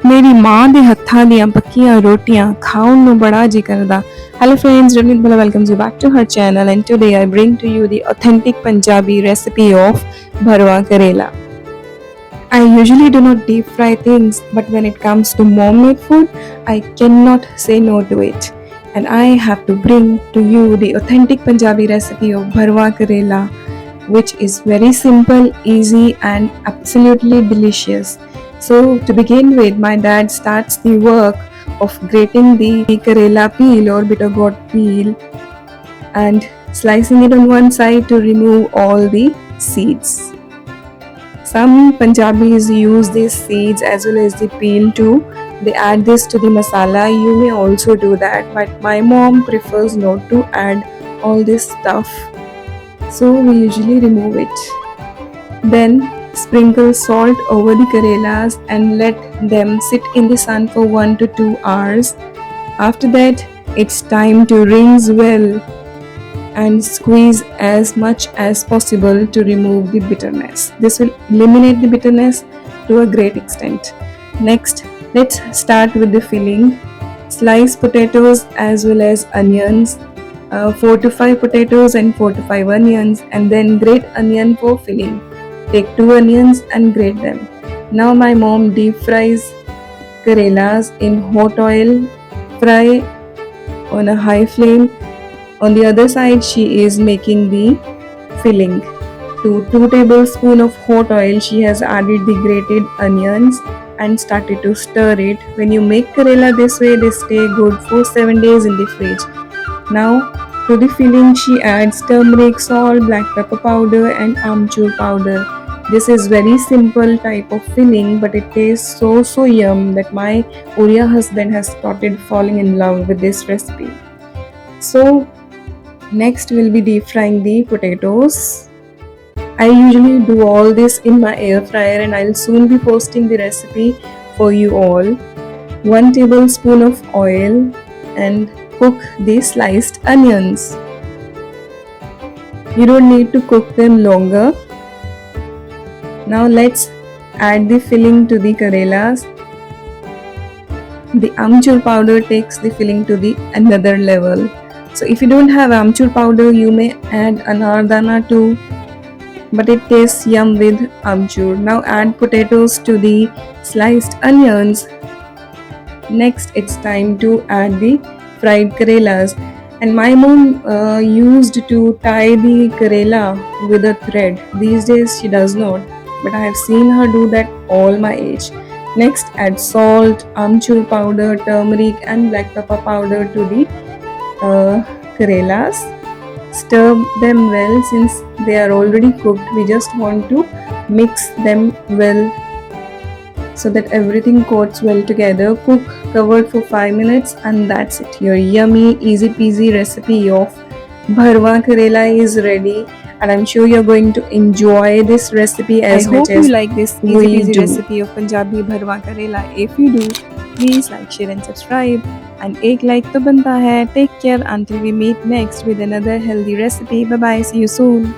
मेरी माँ ਦੇ ਹੱਥਾਂ ਦੀਆਂ ਪੱਕੀਆਂ ਰੋਟੀਆਂ ਖਾਣ ਨੂੰ ਬੜਾ ਜੀ ਕਰਦਾ। Hello friends, Ravneet Bhalla welcomes you back to her channel, and today I bring to you the authentic Punjabi recipe of Bharwa Karela. I usually do not deep fry things, but when it comes to mom-made food, I cannot say no to it. And I have to bring to you the authentic Punjabi recipe of Bharwa Karela, which is very simple, easy, and absolutely delicious. So to begin with, my dad starts the work of grating the Karela peel or bitter gourd peel and slicing it on one side to remove all the seeds. Some Punjabis use these seeds as well as the peel too. They add this to the masala. You may also do that, but my mom prefers not to add all this stuff. So we usually remove it. Then sprinkle salt over the karelas and let them sit in the sun for 1 to 2 hours. After that, it's time to rinse well and squeeze as much as possible to remove the bitterness. This will eliminate the bitterness to a great extent. Next, let's start with the filling. Slice potatoes as well as onions, 4 to 5 potatoes and 4 to 5 onions, and then grate onion for filling. Take 2 onions and grate them. Now my mom deep fries karelas in hot oil. Fry on a high flame. On the other side, she is making the filling. To 2 tablespoons of hot oil, she has added the grated onions and started to stir it. When you make karela this way, they stay good for 7 days in the fridge. Now to the filling, she adds turmeric, salt, black pepper powder and amchur powder. This is very simple type of filling, but it tastes so yum that my Oriya husband has started falling in love with this recipe. So next we'll be deep frying the potatoes. I usually do all this in my air fryer, and I'll soon be posting the recipe for you all. 1 tablespoon of oil and cook the sliced onions. You don't need to cook them longer. Now let's add the filling to the karelas. The amchur powder takes the filling to the another level. So if you don't have amchur powder, you may add anardana too, but it tastes yum with amchur. Now add potatoes to the sliced onions. Next, it's time to add the fried karelas. And my mom used to tie the karela with a thread. These days she does not, but I have seen her do that all my age. Next, add salt, amchur powder, turmeric and black pepper powder to the karelas. Stir them well. Since they are already cooked, we just want to mix them well so that everything coats well together. Cook covered for 5 minutes, and that's it. Your yummy, easy peasy recipe of Bharwa Karela is ready, and I'm sure you're going to enjoy this recipe as much as we do. I hope you like this easy peasy recipe of Punjabi Bharwa Karela. If you do, please like, share and subscribe. And एक like तो बनता है. Take care until we meet next with another healthy recipe. Bye bye. See you soon.